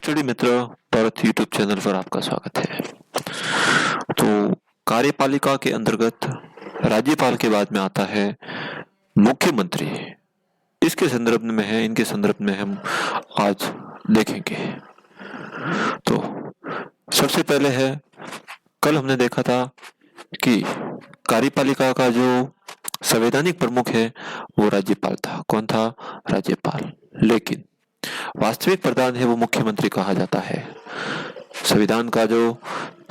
Study मित्र Bharat YouTube channel पर आपका स्वागत है। तो कार्यपालिका के अंतर्गत राज्यपाल के बाद में आता है मुख्यमंत्री। इसके संदर्भ में है, इनके संदर्भ में हम आज देखेंगे। तो सबसे पहले है, कल हमने देखा था कि कार्यपालिका का जो संवैधानिक प्रमुख है वो राज्यपाल था। कौन था? राज्यपाल। लेकिन वास्तविक प्रधान है वो मुख्यमंत्री कहा जाता है। संविधान का जो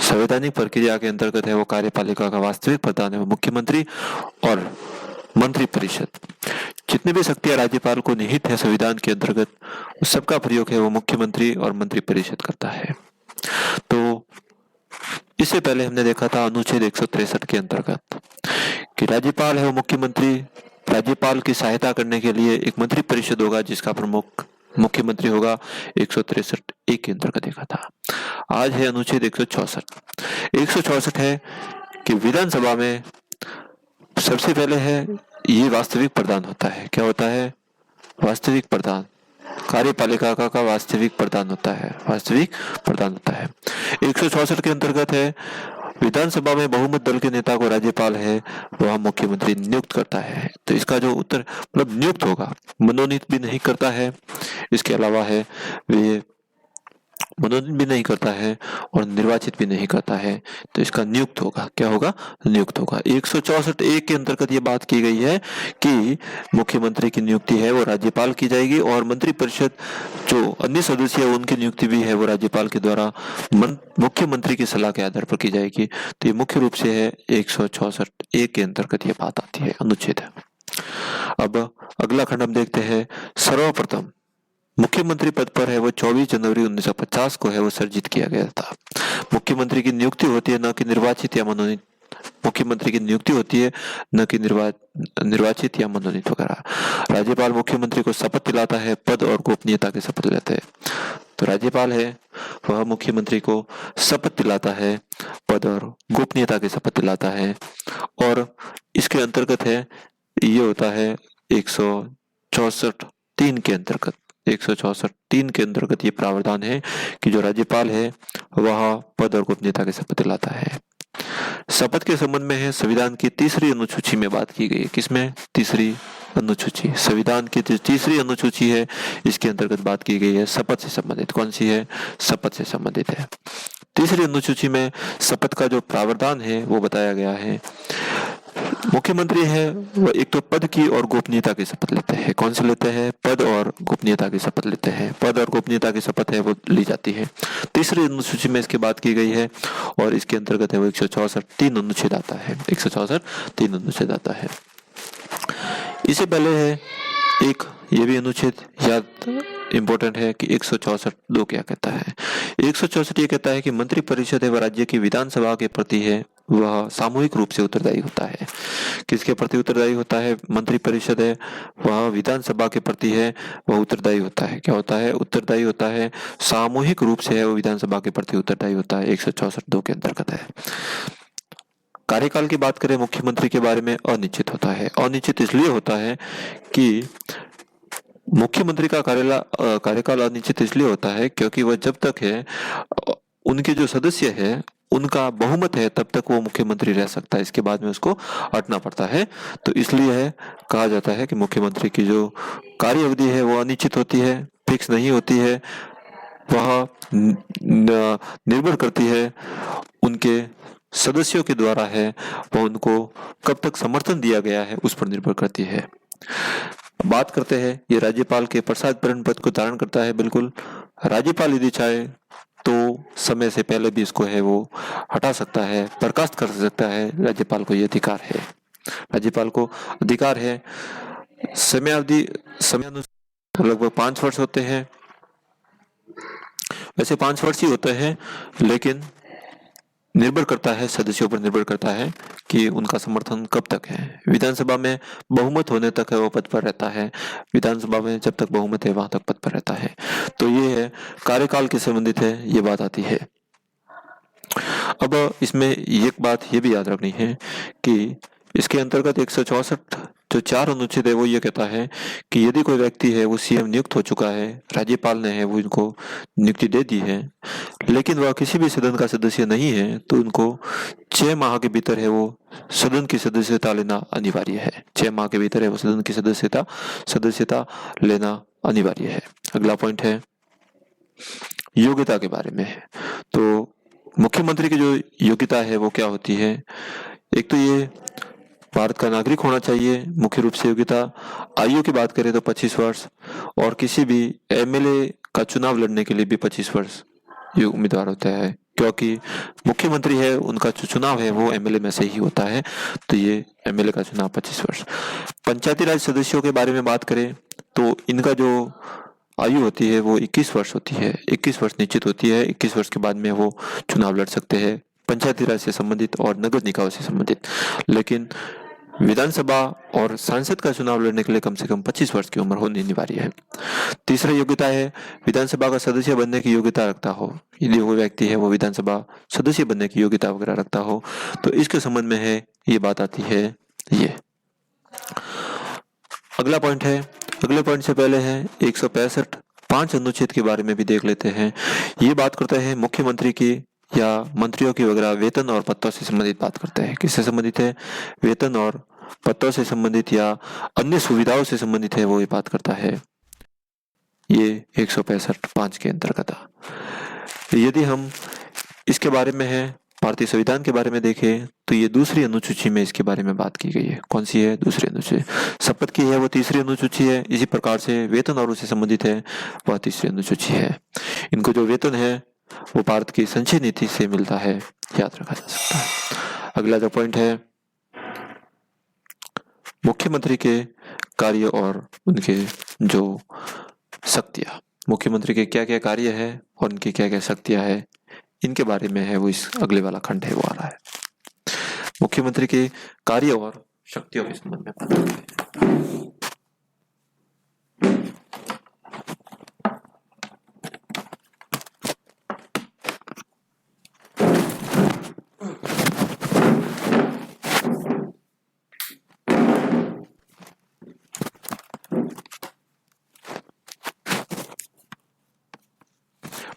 संवैधानिक प्रक्रिया के अंतर्गत है वो कार्यपालिका का वास्तविक प्रधान है वो मुख्यमंत्री, और मंत्रिपरिषद जितनी भी शक्तियां राज्यपाल को निहित है संविधान के अंतर्गत उस सबका प्रयोग है वो मुख्यमंत्री और मंत्रिपरिषद करता है। तो इससे पहले हमने देखा था अनुच्छेद 163 के अंतर्गत कि राज्यपाल है वो मुख्यमंत्री, राज्यपाल की सहायता करने के लिए एक मंत्रिपरिषद होगा जिसका प्रमुख मुख्यमंत्री होगा। 163 के अंतर्गत देखा था। आज है अनुच्छेद 164 है कि विधानसभा में सबसे पहले है ये वास्तविक प्रधान होता है। क्या होता है? वास्तविक प्रधान। कार्यपालिका का वास्तविक प्रधान होता है, वास्तविक प्रधान होता है। 164 के अंतर्गत है विधानसभा में बहुमत दल के नेता को राज्यपाल है वह मुख्यमंत्री नियुक्त करता है। तो इसका जो उत्तर मतलब नियुक्त होगा, मनोनीत भी नहीं करता है। इसके अलावा है वे मनोनीत भी नहीं करता है और निर्वाचित भी नहीं करता है। तो इसका नियुक्त होगा। क्या होगा? नियुक्त होगा। 164 के अंतर्गत ये बात की गई है कि मुख्यमंत्री की नियुक्ति है वो राज्यपाल की जाएगी और मंत्रिपरिषद जो अन्य सदस्य है उनकी नियुक्ति भी है वो राज्यपाल के द्वारा मुख्यमंत्री की सलाह के आधार पर की जाएगी। तो ये मुख्य रूप से है 164 के अंतर्गत ये बात आती है, अनुच्छेद है। अब अगला खंड हम देखते हैं। सर्वप्रथम मुख्यमंत्री पद पर है वो 24 जनवरी 1950 को है वो सर्जित किया गया था। मुख्यमंत्री की नियुक्ति होती है न कि निर्वाचित या मनोनीत। मुख्यमंत्री की नियुक्ति होती है न कि निर्वाचित या मनोनीत वगैरह। राज्यपाल मुख्यमंत्री को शपथ दिलाता है, पद और गोपनीयता की शपथ लेते हैं। तो राज्यपाल है वह मुख्यमंत्री को शपथ दिलाता है, पद और गोपनीयता की शपथ दिलाता है। और इसके अंतर्गत है ये होता है 164 के अंतर्गत 164 के अंतर्गत ये प्रावधान है कि जो राज्यपाल है वह पद और गोपनीयता की शपथ दिलाता है। शपथ के संबंध में है संविधान की तीसरी अनुसूची में बात की गई है। किसमें? तीसरी अनुसूची। संविधान की तीसरी अनुसूची है, इसके अंतर्गत बात की गई है शपथ से संबंधित। कौन सी है? शपथ से संबंधित है। तीसरी अनुसूची में शपथ का जो प्रावधान है वो बताया गया है। मुख्यमंत्री है वह एक तो पद की और गोपनीयता की शपथ लेते हैं। कौन से लेते हैं? पद और गोपनीयता की शपथ लेते हैं। पद और गोपनीयता की शपथ है वो ली जाती है। तीसरी अनुसूची में इसकी बात की गई है और इसके अंतर्गत है वो 164 अनुच्छेद आता है। 164 अनुच्छेद आता है। इससे पहले है एक ये भी अनुच्छेद याद इंपॉर्टेंट है कि 164 क्या कहता है। 164 ये कहता है कि मंत्रिपरिषद है वह राज्य की विधानसभा के प्रति है वह सामूहिक रूप से उत्तरदायी होता है। किसके प्रति उत्तरदायी होता है? मंत्रिपरिषद है वह विधानसभा के प्रति है वह उत्तरदायी होता है। क्या होता है? उत्तरदायी होता है, सामूहिक रूप से है वो विधानसभा के प्रति उत्तरदायी होता है। 164 के अंतर्गत है। कार्यकाल की बात करें मुख्यमंत्री के बारे में, अनिश्चित होता है। अनिश्चित इसलिए होता है कि मुख्यमंत्री का कार्यकाल अनिश्चित इसलिए होता है क्योंकि वह जब तक है उनके जो सदस्य है उनका बहुमत है तब तक वो मुख्यमंत्री रह सकता है। इसके बाद में उसको हटना पड़ता है। तो इसलिए है कहा जाता है कि मुख्यमंत्री की जो कार्य अवधि है वो अनिश्चित होती है, फिक्स नहीं होती है। वह निर्भर करती है उनके सदस्यों के द्वारा है, वह उनको कब तक समर्थन दिया गया है उस पर निर्भर करती है। बात करते हैं ये राज्यपाल के प्रसाद पद को धारण करता है। बिल्कुल, राज्यपाल यदि चाहे तो समय से पहले भी इसको है वो हटा सकता है, बर्खास्त कर सकता है। राज्यपाल को ये अधिकार है। राज्यपाल को अधिकार है। समयानुसार लगभग 5 वर्ष होते हैं। वैसे 5 वर्ष ही होते हैं, लेकिन निर्भर करता है, सदस्यों पर निर्भर करता है कि उनका समर्थन कब तक है। विधानसभा में बहुमत होने तक है वो पद पर रहता है। विधानसभा में जब तक बहुमत है वहां तक पद पर रहता है। तो ये है कार्यकाल के संबंधित है, ये बात आती है। अब इसमें एक बात ये भी याद रखनी है कि इसके अंतर्गत 164 जो 4 अनुच्छेद है वो ये कहता है कि यदि कोई व्यक्ति है वो सीएम नियुक्त हो चुका है, राज्यपाल ने है वो इनको नियुक्ति दे दी है, लेकिन वह किसी भी सदन का सदस्य नहीं है, तो उनको 6 माह के भीतर है वो सदन की सदस्यता लेना अनिवार्य है। 6 माह के भीतर है वो सदन की सदस्यता लेना अनिवार्य है। अगला पॉइंट है योग्यता के बारे में। तो मुख्यमंत्री की जो योग्यता है वो क्या होती है? एक तो ये भारत का नागरिक होना चाहिए, मुख्य रूप से योग्यता। आयु की बात करें तो 25 वर्ष, और किसी भी एमएलए का चुनाव लड़ने के लिए भी 25 वर्ष ये उम्मीदवार होता है, क्योंकि मुख्यमंत्री है उनका जो चुनाव है वो एमएलए में से ही होता है, तो ये एमएलए का चुनाव 25 वर्ष। पंचायती राज सदस्यों के बारे में बात करें तो इनका जो आयु होती है वो 21 वर्ष होती है। 21 वर्ष निश्चित होती है। 21 वर्ष के बाद में वो चुनाव लड़ सकते हैं, पंचायती राज से संबंधित और नगर निकाय से संबंधित। लेकिन विधानसभा और सांसद का चुनाव लड़ने के लिए कम से कम 25 वर्ष की उम्र होनी अनिवार्य है। तीसरा योग्यता है विधानसभा का सदस्य बनने की योग्यता रखता हो। यदि वो व्यक्ति है वो विधानसभा सदस्य बनने की योग्यता वगैरह रखता हो, तो इसके संबंध में है ये बात आती है ये। अगला पॉइंट है, अगले पॉइंट से पहले है 165 5 अनुच्छेद के बारे में भी देख लेते हैं। ये बात करते हैं मुख्यमंत्री की या मंत्रियों की वगैरह वेतन और पदों से संबंधित बात करते हैं। किससे संबंधित है? वेतन और पदों से संबंधित या अन्य सुविधाओं से संबंधित है वो ये बात करता है, ये 165 5 के अंतर्गत। यदि हम इसके बारे में है भारतीय संविधान के बारे में देखें तो ये दूसरी अनुसूची में इसके बारे में बात की गई है। कौन सी है? दूसरी अनुसूची। शपथ की है वो तीसरी अनुसूची है। इसी प्रकार से वेतन और उससे संबंधित है वह तीसरी अनुसूची है। इनको जो वेतन है वो भारत की संचय नीति से मिलता है, याद रखा जा सकता है। अगला जो पॉइंट है मुख्यमंत्री के कार्य और उनके जो शक्तियां, मुख्यमंत्री के क्या क्या कार्य है और उनकी क्या क्या शक्तियां है, इनके बारे में है वो इस अगले वाला खंड है वो आ रहा है। मुख्यमंत्री के कार्य और शक्तियों के संबंध में बात करते हैं।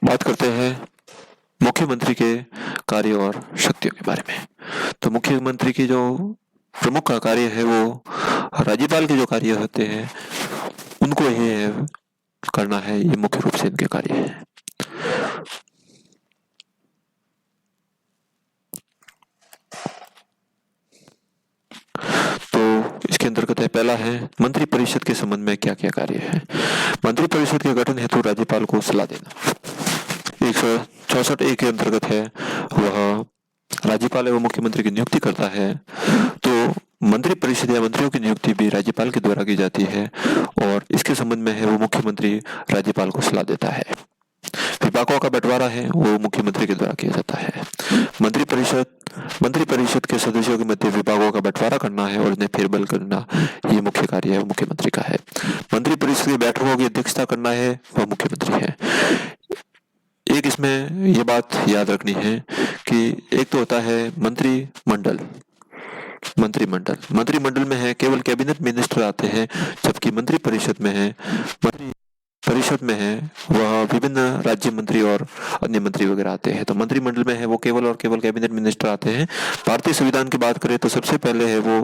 बात करते हैं मुख्यमंत्री के कार्य और शक्तियों के बारे में। तो मुख्यमंत्री की जो प्रमुख कार्य है वो राज्यपाल के जो कार्य होते हैं उनको ही करना है, ये मुख्य रूप से इनके कार्य है। तो इसके अंतर्गत है पहला है मंत्री परिषद के संबंध में क्या क्या कार्य है। मंत्री परिषद के गठन हेतु राज्यपाल को सलाह देना 164 के अंतर्गत है, वह राज्यपाल एवं मुख्यमंत्री की नियुक्ति करता है। तो मंत्री परिषद या मंत्रियों की नियुक्ति भी राज्यपाल के द्वारा की जाती है और इसके संबंध में है वो मुख्यमंत्री राज्यपाल को सलाह देता है। विभागों का बंटवारा है वो मुख्यमंत्री के द्वारा किया जाता है। मंत्री परिषद के सदस्यों के मध्य विभागों का बंटवारा करना है और उन्हें फेरबदल करना, ये मुख्य कार्य है वो मुख्यमंत्री का है। मंत्री परिषद की बैठकों की अध्यक्षता करना है वह मुख्यमंत्री है। एक इसमें यह बात याद रखनी है कि एक तो होता है मंत्रिमंडल में है केवल कैबिनेट मिनिस्टर आते हैं, जबकि मंत्री परिषद में है वह विभिन्न राज्य मंत्री और अन्य मंत्री वगैरह आते हैं। तो मंत्रिमंडल में है वो केवल और केवल कैबिनेट मिनिस्टर आते हैं। भारतीय संविधान की बात करें तो सबसे पहले है वो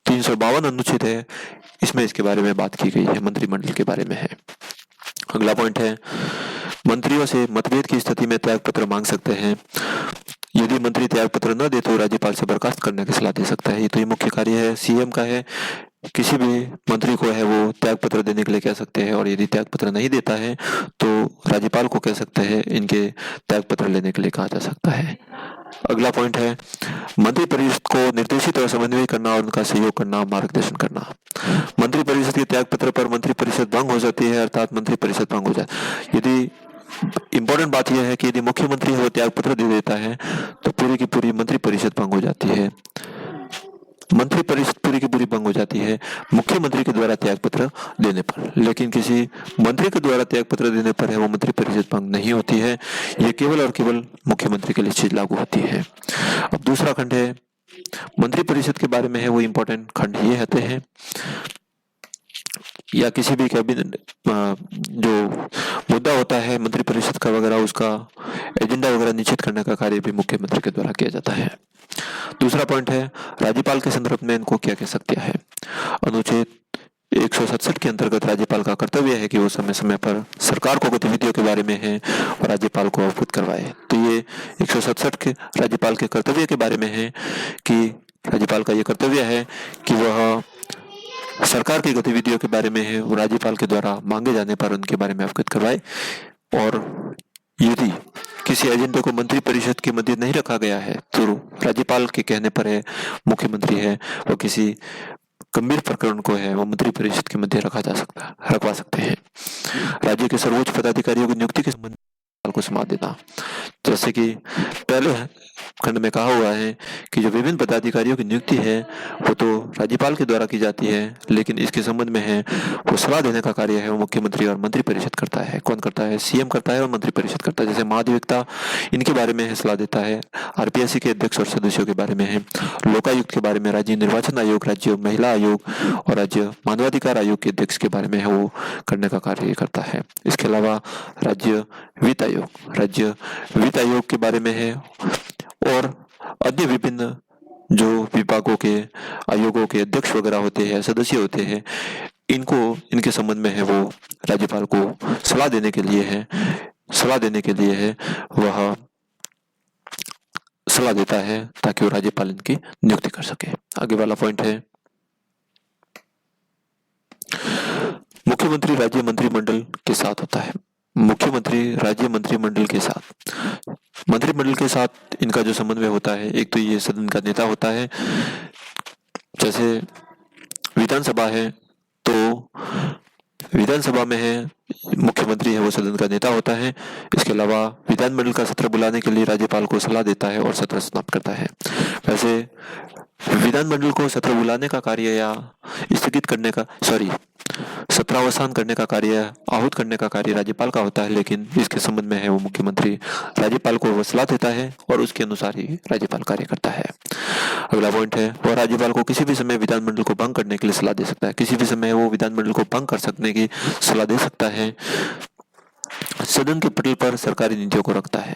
352 अनुच्छेद है, इसमें इसके बारे में बात की गई है, मंत्रिमंडल के बारे में है। अगला पॉइंट है मंत्रियों से मतभेद की स्थिति में त्याग पत्र मांग सकते हैं। यदि मंत्री त्याग पत्र न दे तो राज्यपाल से बर्खास्त करने की सलाह दे सकता है। ये तो ये मुख्य कार्य है सीएम का है। किसी भी मंत्री को है वो त्याग पत्र देने के लिए कह सकते हैं और यदि त्याग पत्र नहीं देता है तो राज्यपाल को कह सकते हैं इनके त्याग पत्र लेने के लिए कहा जा सकता है। अगला पॉइंट है मंत्री परिषद को निर्देशित और समन्वय करना और उनका सहयोग करना, मार्गदर्शन करना। मंत्री परिषद के त्याग पत्र पर मंत्री परिषद भंग हो जाती है, अर्थात मंत्री परिषद भंग हो जाए। यदि इंपॉर्टेंट बात यह है कि यदि मुख्यमंत्री है वो त्याग पत्र दे देता है तो पूरी की पूरी मंत्री परिषद भंग हो जाती है। मंत्री परिषद पूरी की पूरी भंग हो जाती है मुख्यमंत्री के द्वारा त्याग पत्र देने पर, लेकिन किसी मंत्री के द्वारा त्याग पत्र देने पर है वो मंत्री परिषद भंग नहीं होती है। ये केवल और केवल मुख्यमंत्री के लिए चीज लागू होती है। अब दूसरा खंड है मंत्रिपरिषद के बारे में है वो इम्पोर्टेंट खंड ये होते हैं, या किसी भी कैबिनेट जो मुद्दा होता है मंत्रिपरिषद का वगैरह, उसका एजेंडा वगैरह निश्चित करने का कार्य भी मुख्यमंत्री के द्वारा किया जाता है। दूसरा पॉइंट है राज्यपाल के संदर्भ में इनको क्या कह सकते हैं। अनुच्छेद 167 के अंतर्गत राज्यपाल का कर्तव्य है कि वो समय समय पर सरकार को गतिविधियों के बारे में है और राज्यपाल को अवगत करवाए। तो ये 167 के राज्यपाल के कर्तव्य के बारे में है कि राज्यपाल का ये कर्तव्य है कि वह सरकार की गतिविधियों के बारे में है वो राज्यपाल के द्वारा मांगे जाने पर उनके बारे में अवगत करवाए। और यदि किसी एजेंडे को मंत्रिपरिषद के मध्य नहीं रखा गया है तो राज्यपाल के कहने पर है मुख्यमंत्री है वो किसी गंभीर प्रकरण को है वो मंत्रिपरिषद के मध्य रखवा सकते हैं। राज्य के सर्वोच्च पदाधिकारियों की नियुक्ति के संबंध को संभाल देना, जैसे कि पहले खंड में कहा हुआ है कि जो विभिन्न पदाधिकारियों की नियुक्ति है वो तो राज्यपाल के द्वारा की जाती है, लेकिन इसके संबंध में है वो सलाह देने का कार्य है वो मुख्यमंत्री और मंत्रिपरिषद करता है। कौन करता है? सीएम करता है और मंत्रिपरिषद करता है। जैसे महाधिवक्ता इनके बारे में है सलाह देता है, आरपीएससी के अध्यक्ष और सदस्यों के बारे में है, लोकायुक्त के बारे में, राज्य निर्वाचन आयोग, राज्य महिला आयोग और राज्य मानवाधिकार आयोग के अध्यक्ष के बारे में है वो करने का कार्य करता है। इसके अलावा राज्य वित्त आयोग के बारे में है और अन्य विभिन्न जो विभागों के आयोगों के अध्यक्ष वगैरह होते हैं, सदस्य होते हैं, इनके संबंध में है वो राज्यपाल को सलाह देने के लिए है वह सलाह देता है ताकि वो राज्यपाल इनकी नियुक्ति कर सके। आगे वाला पॉइंट है मुख्यमंत्री राज्य मंत्रिमंडल के साथ होता है। मुख्यमंत्री राज्य मंत्रिमंडल के साथ इनका जो समन्वय होता है, एक तो ये सदन का नेता होता है, जैसे विधानसभा है तो विधानसभा में है मुख्यमंत्री है वो सदन का नेता होता है। इसके अलावा विधानमंडल का सत्र बुलाने के लिए राज्यपाल को सलाह देता है और सत्र समाप्त करता है। वैसे विधानमंडल को सत्र बुलाने का कार्य या स्थगित करने का सत्रावसान करने का कार्य, आहूत करने का कार्य राज्यपाल का होता है, लेकिन इसके संबंध में है वो मुख्यमंत्री राज्यपाल को वो सलाह देता है और उसके अनुसार ही राज्यपाल कार्य करता है। अगला पॉइंट है वह राज्यपाल को किसी भी समय विधानमंडल को भंग करने के लिए सलाह दे सकता है। किसी भी समय वो विधानमंडल को भंग कर सकने की सलाह दे सकता है। सदन के पटल पर सरकारी नीतियों को रखता है।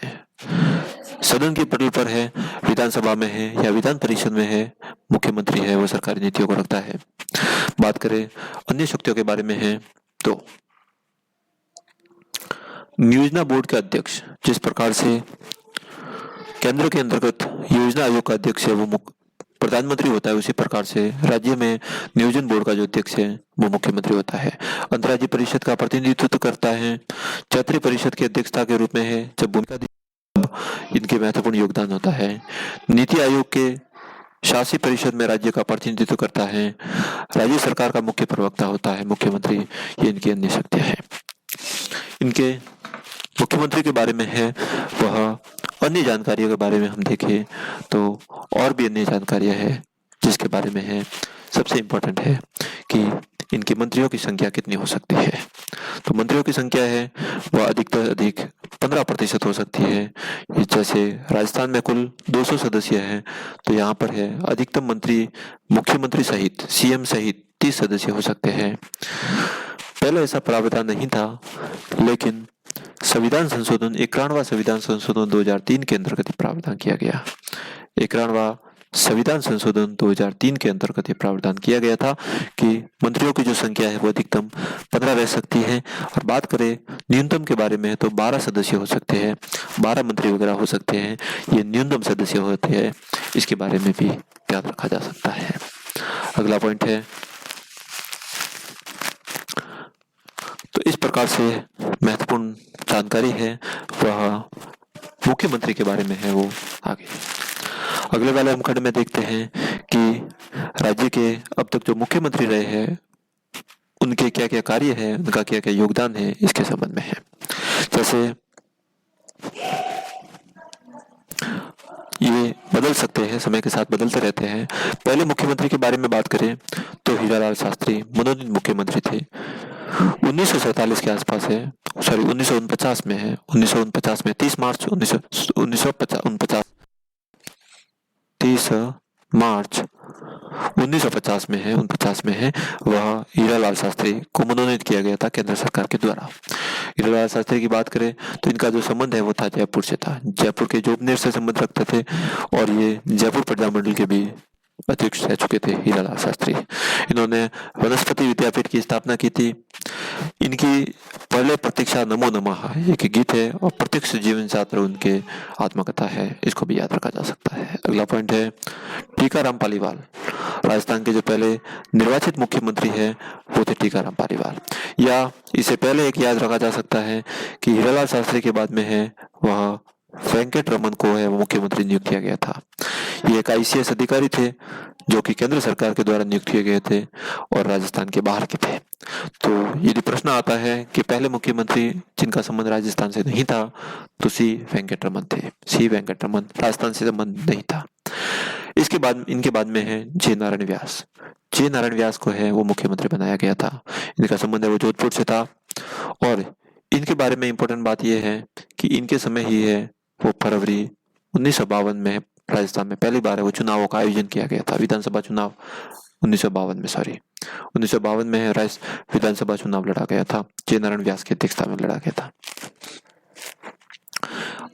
सदन के पटल पर है, विधानसभा में है या विधान परिषद में है, मुख्यमंत्री है वो सरकारी नीतियों को रखता है। बात करें अन्य शक्तियों के बारे में है तो योजना बोर्ड के अध्यक्ष, जिस प्रकार से केंद्र के अंतर्गत योजना आयोग का अध्यक्ष है वो प्रधानमंत्री होता है, उसी प्रकार से राज्य में नियोजन बोर्ड का जो अध्यक्ष है वो मुख्यमंत्री होता है। अंतर्राज्य परिषद का प्रतिनिधित्व करता है। क्षेत्रीय परिषद की अध्यक्षता के रूप में है जब भूमिका इनके महत्वपूर्ण योगदान होता है। नीति आयोग के शासी परिषद में राज्य का प्रतिनिधित्व करता है। राज्य सरकार का मुख्य प्रवक्ता होता है मुख्यमंत्री। ये इनकी अन्य शक्तियां हैं। इनके मुख्यमंत्री के बारे में है वह अन्य जानकारियों के बारे में हम देखें तो और भी अन्य जानकारियां हैं जिसके बारे में है सबसे इम्पोर्टेंट है कि इनके मंत्रियों की संख्या कितनी हो सकती है। तो मंत्रियों की संख्या है वह अधिक से अधिक 15% हो सकती है। जैसे राजस्थान में कुल 200 सदस्य हैं तो यहाँ पर है अधिकतम मंत्री मुख्यमंत्री सहित सीएम सहित 30 सदस्य हो सकते हैं। पहले ऐसा प्रावधान नहीं था, लेकिन संविधान संशोधन 91वां संविधान संशोधन 2003 के अंतर्गत प्रावधान किया गया। 91वां संविधान संशोधन 2003 के अंतर्गत ये प्रावधान किया गया था कि मंत्रियों की जो संख्या है वो अधिकतम 15 रह सकती है। और बात करें न्यूनतम के बारे में तो 12 सदस्य हो सकते हैं, 12 मंत्री वगैरह हो सकते हैं। ये न्यूनतम सदस्य होते हैं, इसके बारे में भी ध्यान रखा जा सकता है। अगला पॉइंट है तो इस प्रकार से महत्वपूर्ण जानकारी है वह मुख्यमंत्री के बारे में है वो आगे। अगले वाले हम खंड में देखते हैं कि राज्य के अब तक जो मुख्यमंत्री रहे हैं उनके क्या क्या कार्य है, उनका क्या क्या योगदान है, इसके संबंध में है। जैसे ये बदल सकते हैं, समय के साथ बदलते रहते हैं। पहले मुख्यमंत्री के बारे में बात करें तो हीरालाल शास्त्री मनोनीत मुख्यमंत्री थे। 1947 के आसपास है, 1949 में है। 1949 में 30 मार्च 1949 30 मार्च 1950 में है, 49 में है, वह हीरालाल शास्त्री को मनोनीत किया गया था केंद्र सरकार के द्वारा। हीरालाल शास्त्री की बात करें तो इनका जो संबंध है वो था जयपुर से था, जयपुर के जोबनेर से संबंध रखते थे और ये जयपुर प्रजामंडल के भी अध्यक्ष रह चुके थे हीरालाल शास्त्री। इन्होंने वनस्पति विद्यापीठ की स्थापना की थी। इनकी पहले प्रतीक्षा नमो नमः एक गीत है और प्रत्यक्ष जीवन छात्र उनके आत्मकथा है, इसको भी याद रखा जा सकता है। अगला पॉइंट है टीकाराम पालीवाल। राजस्थान के जो पहले निर्वाचित मुख्यमंत्री है वो थे टीकाराम पालीवाल। या इससे पहले एक याद रखा जा सकता है कि हीरालाल शास्त्री के बाद में है वह वेंकट रमन को है वो मुख्यमंत्री नियुक्त किया गया था। ये एक आईसीएस अधिकारी थे जो कि केंद्र सरकार के द्वारा नियुक्त किए गए थे और राजस्थान के बाहर के थे। तो यदि प्रश्न आता है कि पहले मुख्यमंत्री जिनका संबंध राजस्थान से नहीं था तो सी वेंकट रमन थे। सी वेंकट रमन, राजस्थान से संबंध नहीं था। इसके बाद इनके बाद में है जे नारायण व्यास। जे नारायण व्यास को है वो मुख्यमंत्री बनाया गया था। इनका संबंध है वो जोधपुर से था और इनके बारे में इंपॉर्टेंट बात यह है कि इनके समय ही है वो फरवरी 1952 में राजस्थान में पहली बार है वो चुनावों का आयोजन किया गया था। विधानसभा चुनाव 1952 में है विधानसभा चुनाव लड़ा गया था। जे नारायण व्यास की अध्यक्षता में लड़ा गया था।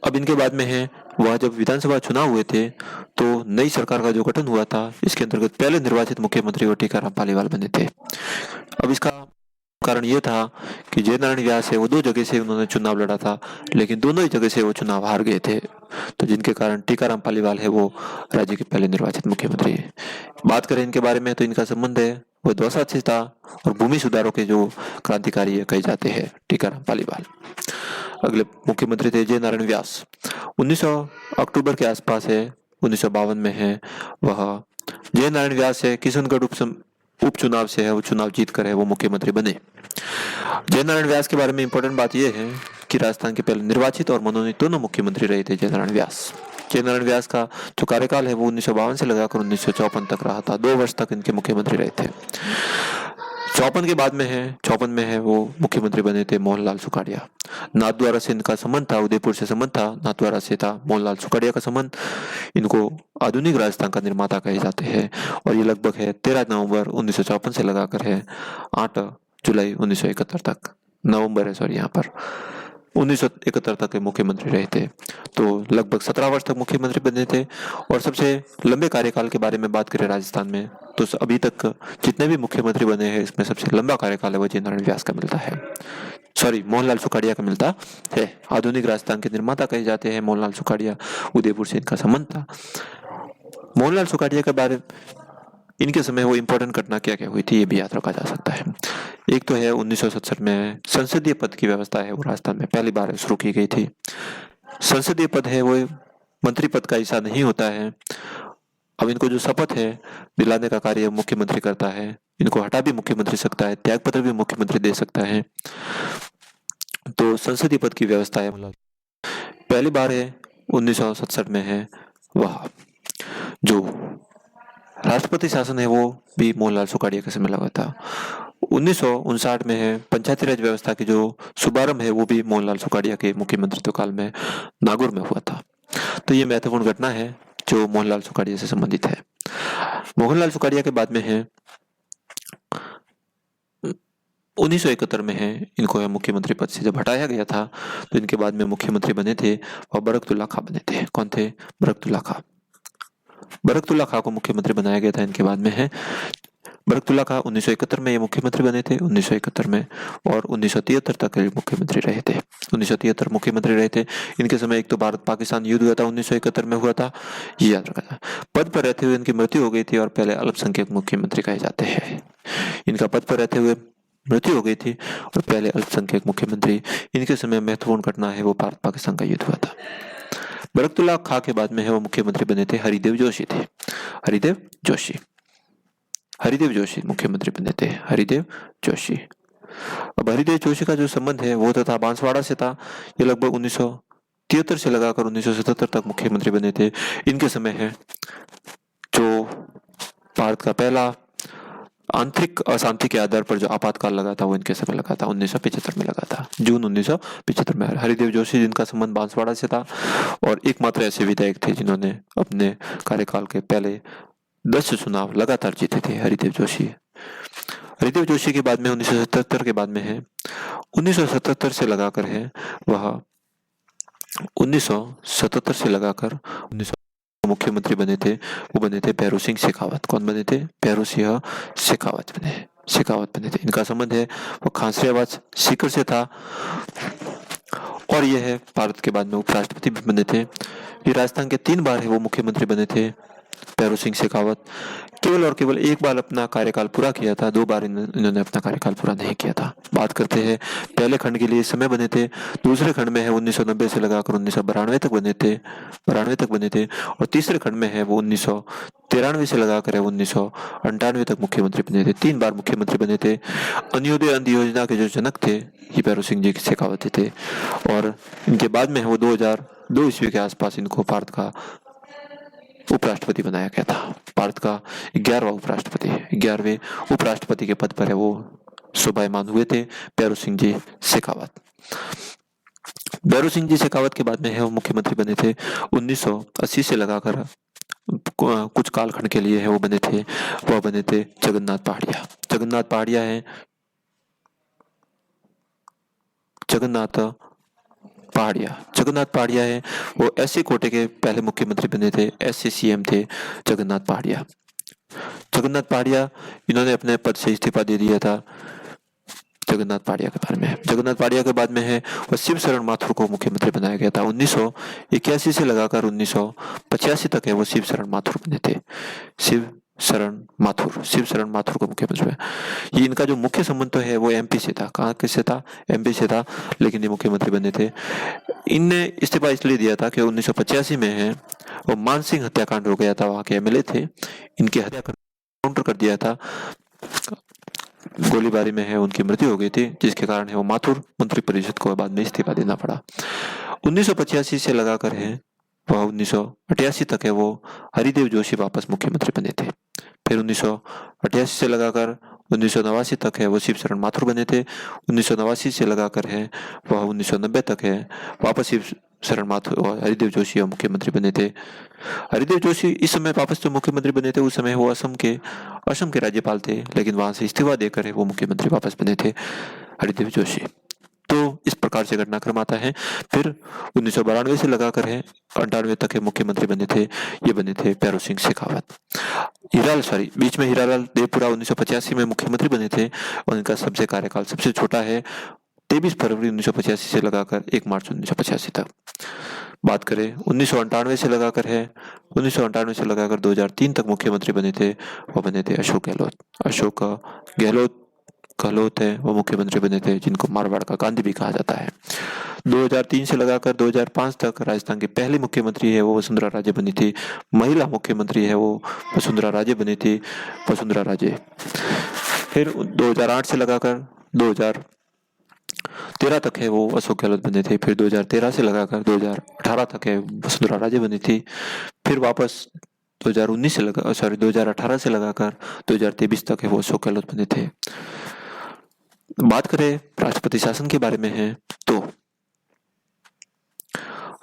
अब इनके बाद में है वह जब विधानसभा चुनाव हुए थे तो नई सरकार का जो गठन हुआ था इसके अंतर्गत पहले निर्वाचित मुख्यमंत्री वो टीकाराम पालीवाल बने थे। अब इसका कारण ये था कि जे नारायण व्यास है वो दो जगह से उन्होंने चुनाव लड़ा था लेकिन दोनों ही जगह से वो चुनाव हार गए थे, तो जिनके कारण टीकाराम पालीवाल है वो राज्य के पहले निर्वाचित मुख्यमंत्री है। बात करें इनके बारे में तो इनका संबंध है वो दौसा से था और भूमि सुधारों के जो क्रांतिकारी कहे जाते हैं टीकाराम पालीवाल। अगले मुख्यमंत्री थे जे नारायण व्यास। 1900 अक्टूबर के आसपास है 1952 में है वह जे नारायण व्यास है किशनगढ़ उपचुनाव से है वो चुनाव जीत कर है वो मुख्यमंत्री बने। जय नारायण व्यास के बारे में इंपॉर्टेंट बात यह है कि राजस्थान के पहले निर्वाचित और मनोनीत दोनों मुख्यमंत्री रहे थे जय नारायण व्यास। जय नारायण व्यास का जो कार्यकाल है वो 1952 से लगाकर 1954 तक रहा था। 2 वर्ष तक इनके मुख्यमंत्री रहे थे। 54 में है वो मुख्यमंत्री बने थे मोहनलाल सुखाड़िया। नाथद्वारा से इनका संबंध था, उदयपुर से संबंध था, नाथद्वारा से था मोहनलाल सुखाड़िया का संबंध। इनको आधुनिक राजस्थान का निर्माता कहे जाते हैं और ये लगभग है 13 नवंबर 1954 से लगाकर है 8 जुलाई 1971 तक, नवंबर है सॉरी यहाँ पर 1971 तक के मुख्यमंत्री रहे थे। तो लगभग 17 वर्ष तक मुख्यमंत्री बने थे। और सबसे लंबे कार्यकाल के बारे में बात करें राजस्थान में तो अभी तक जितने भी मुख्यमंत्री बने हैं इसमें सबसे लंबा कार्यकाल है वो जय नारायण व्यास का मिलता है, सॉरी मोहनलाल सुखाड़िया का मिलता है। आधुनिक राजस्थान के निर्माता कहे जाते हैं मोहनलाल सुखाड़िया, उदयपुर से इनका संबंध था। मोहनलाल सुखाड़िया के बारे इनके समय वो इंपॉर्टेंट घटना क्या क्या हुई थी ये भी याद रखा जा सकता है। एक तो है 1967 में संसदीय पद की व्यवस्था है वो राजस्थान में पहली बार शुरू की गई थी। संसदीय पद है वो मंत्री पद का हिस्सा नहीं होता है। अब इनको जो शपथ है दिलाने का कार्य मुख्यमंत्री करता है। इनको हटा भी मुख्यमंत्री सकता है, त्याग पत्र भी मुख्यमंत्री दे सकता है। तो संसदीय पद की व्यवस्था है पहली बार है 1967 में है वह। जो राष्ट्रपति शासन है वो भी मोहनलाल सुखाड़िया के समय लगा था। 1959 में है पंचायती राज व्यवस्था की जो शुभारंभ है वो भी मोहनलाल सुखाड़िया के मुख्यमंत्रित्व काल में नागौर में हुआ था। तो ये महत्वपूर्ण घटना है जो मोहनलाल सुखाड़िया से संबंधित है। मोहनलाल सुखाड़िया के बाद में है 1971 में है इनको है मुख्यमंत्री पद से जब हटाया गया था तो इनके बाद में मुख्यमंत्री बने थे और बरकतुल्ला खां बने थे। कौन थे? बरकतुल्ला खां। बरकतुल्ला खां को मुख्यमंत्री बनाया गया था। इनके बाद में है बरकतुल्ला खां 1971 में ये मुख्यमंत्री बने थे 1971 में और 1973 तक मुख्यमंत्री रहे थे। 1973 मुख्यमंत्री रहे थे। इनके समय एक तो भारत पाकिस्तान युद्ध हुआ था 1971 में हुआ था, ये याद रखा था। पद पर रहते हुए इनकी मृत्यु हो गई थी और पहले अल्पसंख्यक मुख्यमंत्री कहे जाते हैं। इनका पद पर रहते हुए मृत्यु हो गई थी और पहले अल्पसंख्यक मुख्यमंत्री। इनके समय महत्वपूर्ण घटना है वो भारत पाकिस्तान का युद्ध हुआ था। बरकतुल्ला खां के बाद में है वो मुख्यमंत्री बने थे हरिदेव जोशी थे। हरिदेव जोशी मुख्यमंत्री बने थे। हरिदेव जोशी। अब हरिदेव जोशी का जो संबंध है वो तो था बांसवाड़ा से था। ये लगभग 1973 से लगाकर 1977 तक मुख्यमंत्री बने थे। इनके समय है जो भारत का पहला आंतरिक अशांति के आधार पर जो आपातकाल लगा था वो इनके समय लगा था 1975 में लगा था, जून 1975 में। हरिदेव जोशी जिनका संबंध बांसवाड़ा से था और एकमात्र ऐसे विधायक थे जिन्होंने अपने कार्यकाल के पहले 10 चुनाव लगातार जीते थे हरिदेव जोशी। हरिदेव जोशी के बाद में 1977 के बाद में है 1977 से लगाकर है वह 1977 से लगाकर 19 मुख्यमंत्री बने थे, वो बने थे भैरों सिंह शेखावत। कौन बने थे? भैरों सिंह शेखावत बने थे। इनका संबंध है वो खासरियावाद सीकर से था और यह है भारत के बाद में उपराष्ट्रपति भी बने थे। ये राजस्थान के 3 बार है वो मुख्यमंत्री बने थे भैरों सिंह शेखावत। केवल और केवल एक बार अपना कार्यकाल पूरा किया था, 2 बार इन्होंने अपना कार्यकाल पूरा नहीं किया था। बात करते हैं पहले खंड के लिए इस समय बने थे, दूसरे खंड में है 1990 से लगाकर 1992 तक बने थे और तीसरे खंड में है वो 1993 से लगाकर 1998 तक मुख्यमंत्री बने थे। 3 बार मुख्यमंत्री बने थे। अंत्योदय अन्न योजना के जो जनक थे ये भैरों सिंह जी शेखावत थे और इनके बाद में है वो 2002 ईस्वी के आसपास इनको भारत का उपराष्ट्रपति बनाया गया था। भारत का 11वें उपराष्ट्रपति के पद पर है वो शोभायमान हुए थे भैरों सिंह जी शेखावत। भैरों सिंह जी शेखावत के बाद में है वो मुख्यमंत्री बने थे 1980 से लगाकर कुछ कालखंड के लिए है वो बने थे जगन्नाथ पहाड़िया है वो एससी कोटे के पहले मुख्यमंत्री बने थे, एससी सीएम थे जगन्नाथ पहाड़िया। इन्होंने अपने पद से इस्तीफा दे दिया था। जगन्नाथ पहाड़िया के बाद में है वो शिव शरण माथुर को मुख्यमंत्री बनाया गया था। 1981 से लगाकर 1985 तक है वो शिव शरण माथुर बने थे। शिव शरण माथुर को मुख्यमंत्री बनाया। ये इनका जो मुख्य संबंध तो है वो एमपी से था। कहाँ से था? एमपी से था, लेकिन ये मुख्यमंत्री बने थे। इनने इस्तीफा इसलिए दिया था कि 1985 में है वो मानसिंह हत्याकांड हो गया था, वहां के एमएलए थे, इनकी हत्या काउंटर कर दिया था, गोलीबारी में है उनकी मृत्यु हो गई थी, जिसके कारण है वो माथुर मंत्री परिषद को बाद में इस्तीफा देना पड़ा। 1985 से लगाकर है वह 1988 तक है वो हरिदेव जोशी वापस मुख्यमंत्री बने थे। फिर 1988 से लगाकर 1989 तक है वो शिव शरण माथुर बने थे। 1989 से लगाकर है वह 1990 तक है वापस शिव शरण माथुर और हरिदेव जोशी मुख्यमंत्री बने थे। हरिदेव जोशी इस समय वापस जो मुख्यमंत्री बने थे उस समय वो असम के राज्यपाल थे, लेकिन वहां से इस्तीफा देकर है वो मुख्यमंत्री वापस बने थे हरिदेव जोशी। तो इस प्रकार से घटनाक्रम आता है। फिर 1992 से लगाकर है 98 तक है मुख्यमंत्री बने थे भैरों सिंह शेखावत। बीच में हीरालाल देवपुरा 1985 में मुख्यमंत्री बने थे और इनका सबसे कार्यकाल सबसे छोटा है 23 फरवरी 1985 से लगाकर 1 मार्च 1985 तक। बात करें 1998 से लगाकर 2003 तक मुख्यमंत्री बने थे, वो बने थे अशोक गहलोत है वो मुख्यमंत्री बने थे, जिनको मारवाड़ का गांधी भी कहा जाता है। 2003 से लगाकर 2005 तक राजस्थान की पहली मुख्यमंत्री है वो वसुंधरा राजे बनी थी। महिला मुख्यमंत्री है वो वसुंधरा राजे बनी थी, वसुंधरा राजे। फिर 2008 से लगाकर 2013 तक है वो अशोक गहलोत बने थे। फिर 2013 से लगाकर 2018 तक है वसुंधरा राजे बनी थी। फिर वापस 2018 से लगाकर 2023 तक है वो अशोक गहलोत बने थे। बात करें राष्ट्रपति शासन के बारे में है तो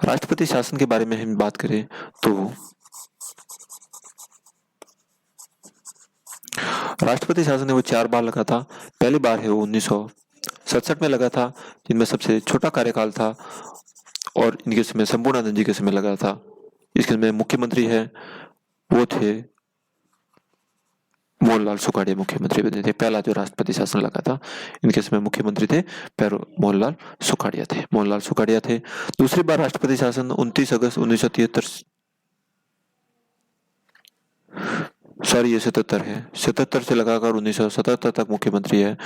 राष्ट्रपति शासन के बारे में हम बात करें तो राष्ट्रपति शासन है वो 4 बार लगा था। पहली बार है वो 1967 में लगा था, जिनमें सबसे छोटा कार्यकाल था और इनके समय संपूर्णानंद जी के समय लगा था। इसके में मुख्यमंत्री है वो थे मोहनलाल सुखाड़िया मुख्यमंत्री बने थे। पहला जो राष्ट्रपति शासन लगा था इनके समय मुख्यमंत्री थे मोहनलाल सुखाड़िया थे। दूसरी बार राष्ट्रपति शासन 29 अगस्त 1973 ये 77 से लगाकर 1977 तक मुख्यमंत्री है।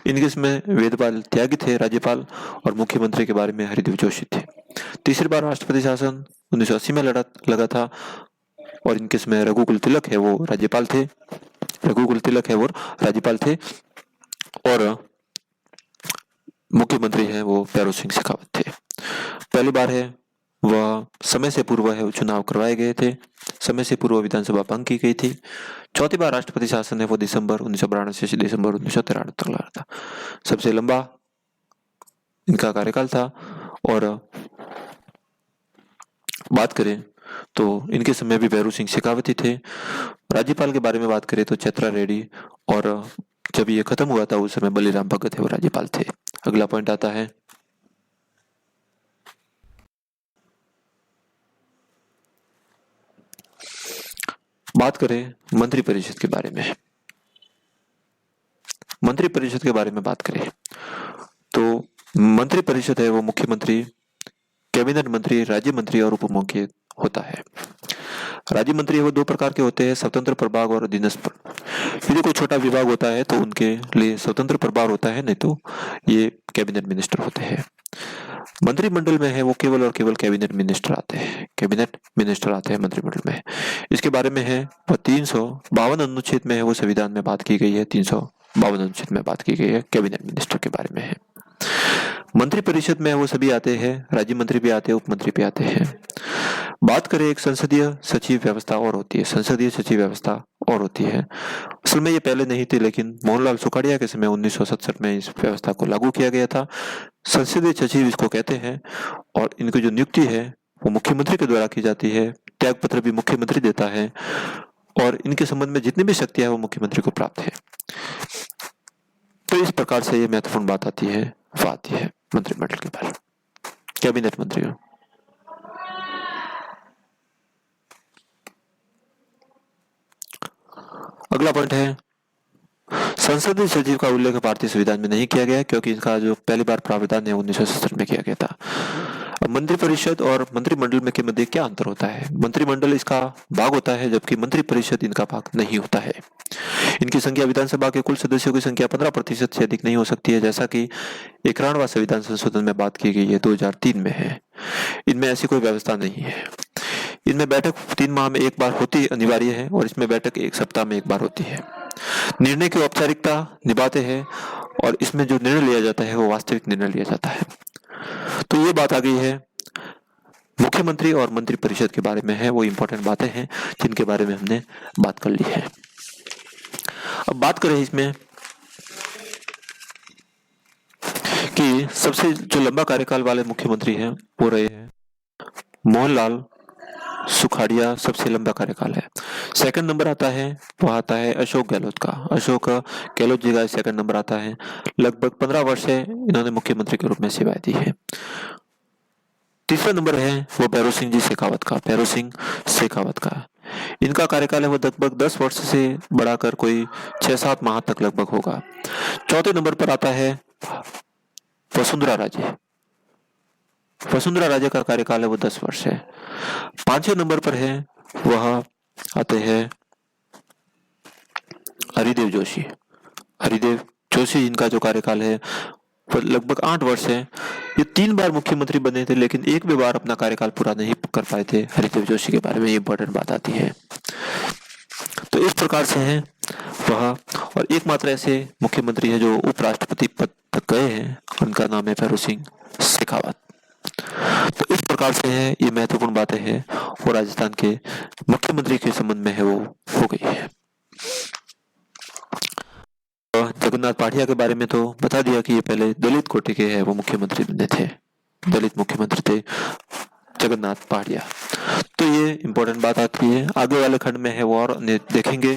इनके इसमें वेदपाल त्यागी थे राज्यपाल और मुख्यमंत्री के बारे में हरिदेव जोशी थे। तीसरी बार राष्ट्रपति शासन 1980 में लगा था और इनके इसमें रघुकुल तिलक है वो राज्यपाल थे और मुख्यमंत्री है वो भैरों सिंह शेखावत थे। पहली बार है वह समय से पूर्व है चुनाव करवाए गए थे, समय से पूर्व विधानसभा भंग की गई थी। चौथी बार राष्ट्रपति शासन है वो दिसंबर 1992 से दिसंबर 1993 तक लगा था। सबसे लंबा इनका कार्यकाल था। और बात करें तो इनके समय भी भैरू सिंह शेखावत ही थे। राज्यपाल के बारे में बात करें तो चैत्रा रेड्डी, और जब ये खत्म हुआ था उस समय बलीराम भगत है वो राज्यपाल थे। अगला पॉइंट आता है, बात करें मंत्रिपरिषद के बारे में। मंत्रिपरिषद के बारे में बात करें तो मंत्रिपरिषद है वो मुख्यमंत्री, कैबिनेट मंत्री, राज्य मंत्री और उप मुख्य होता है। राज्य मंत्री है वो दो प्रकार के होते हैं, स्वतंत्र प्रभाग और अधीनस्थ। यदि कोई छोटा विभाग होता है तो उनके लिए स्वतंत्र प्रभार होता है, नहीं तो ये कैबिनेट मिनिस्टर होते हैं। मंत्रिमंडल में है वो केवल और केवल कैबिनेट मिनिस्टर आते हैं, कैबिनेट मिनिस्टर आते हैं मंत्रिमंडल में। इसके बारे में है वो 352 अनुच्छेद में है वो संविधान में बात की गई है, 352 अनुच्छेद में बात की गई है, कैबिनेट मिनिस्टर के बारे में है। मंत्रिपरिषद में वो सभी आते हैं, राज्य मंत्री भी आते हैं, उप मंत्री भी आते हैं। बात करें एक संसदीय सचिव व्यवस्था और होती है, संसदीय सचिव व्यवस्था और होती है। असल में ये पहले नहीं थी, लेकिन मोहनलाल सुखाड़िया के समय 1967 में इस व्यवस्था को लागू किया गया था। संसदीय सचिव इसको कहते हैं, और इनकी जो नियुक्ति है वो मुख्यमंत्री के द्वारा की जाती है, त्याग पत्र भी मुख्यमंत्री देता है, और इनके संबंध में जितनी भी शक्तियां वो मुख्यमंत्री को प्राप्त है। तो इस प्रकार से ये महत्वपूर्ण बात आती है, वो आती है मंत्रिमंडल के बारे में, कैबिनेट मंत्रियों। अगला पॉइंट है, संसदीय सचिव का उल्लेख भारतीय संविधान में नहीं किया गया, क्योंकि इसका जो पहली बार प्रावधान है 1967 में किया गया था। अब मंत्रिपरिषद और मंत्रिमंडल में के मध्य क्या अंतर होता है? मंत्रिमंडल इसका भाग होता है, जबकि मंत्रिपरिषद इनका भाग नहीं होता है। इनकी संख्या विधानसभा के कुल सदस्यों की संख्या 15% से अधिक नहीं हो सकती है, जैसा कि 91वां संविधान संशोधन में बात की गई है, 2003 में है। इनमें ऐसी कोई व्यवस्था नहीं है। इनमें बैठक 3 माह में एक बार होती अनिवार्य है, और इसमें बैठक 1 सप्ताह में एक बार होती है। निर्णय की औपचारिकता निभाते हैं, और इसमें जो निर्णय लिया जाता है वो वास्तविक निर्णय लिया जाता है। तो ये बात आ गई है मुख्यमंत्री और मंत्रिपरिषद के बारे में है, वो इंपॉर्टेंट बातें हैं जिनके बारे में हमने बात कर ली है। अब बात करें इसमें कि सबसे जो लंबा कार्यकाल वाले मुख्यमंत्री हैं वो रहे हैं मोहनलाल सुखाड़िया, सबसे लंबा कार्यकाल है। सेकंड नंबर आता है वो आता है अशोक गहलोत का, अशोक गहलोत जी का सेकंड नंबर आता है। लगभग 15 वर्ष है इन्होंने मुख्यमंत्री के रूप में सेवाएं दी है। तीसरा नंबर है वो भैरू सिंह जी शेखावत का, भैरू सिंह शेखावत का। इनका कार्यकाल है वो लगभग 10 वर्ष से बढ़ाकर कोई 6-7 माह तक लगभग होगा। चौथे नंबर पर आता है वसुंधरा राजे, वसुंधरा राजे का कार्यकाल है वो 10 वर्ष है। 5वें नंबर पर है वह आते हैं हरिदेव जोशी, हरिदेव जोशी इनका जो कार्यकाल है वो लगभग 8 वर्ष है। ये 3 बार मुख्यमंत्री बने थे, लेकिन एक भी बार अपना कार्यकाल पूरा नहीं कर पाए थे। हरिदेव जोशी के बारे में ये इंपॉर्टेंट बात आती है। तो इस प्रकार से है वह, और एकमात्र ऐसे मुख्यमंत्री है जो उपराष्ट्रपति पद तक गए हैं, उनका नाम है भैरू सिंह शेखावत। तो इस प्रकार से है ये महत्वपूर्ण बातें हैं, और राजस्थान के मुख्यमंत्री के संबंध में है वो हो गई है। जगन्नाथ पहाड़िया के बारे में तो बता दिया कि ये पहले दलित कोटि के है वो मुख्यमंत्री बने थे, दलित मुख्यमंत्री थे जगन्नाथ पहाड़िया। तो ये इंपॉर्टेंट बात आती है। आगे वाले खंड में है वो और देखेंगे।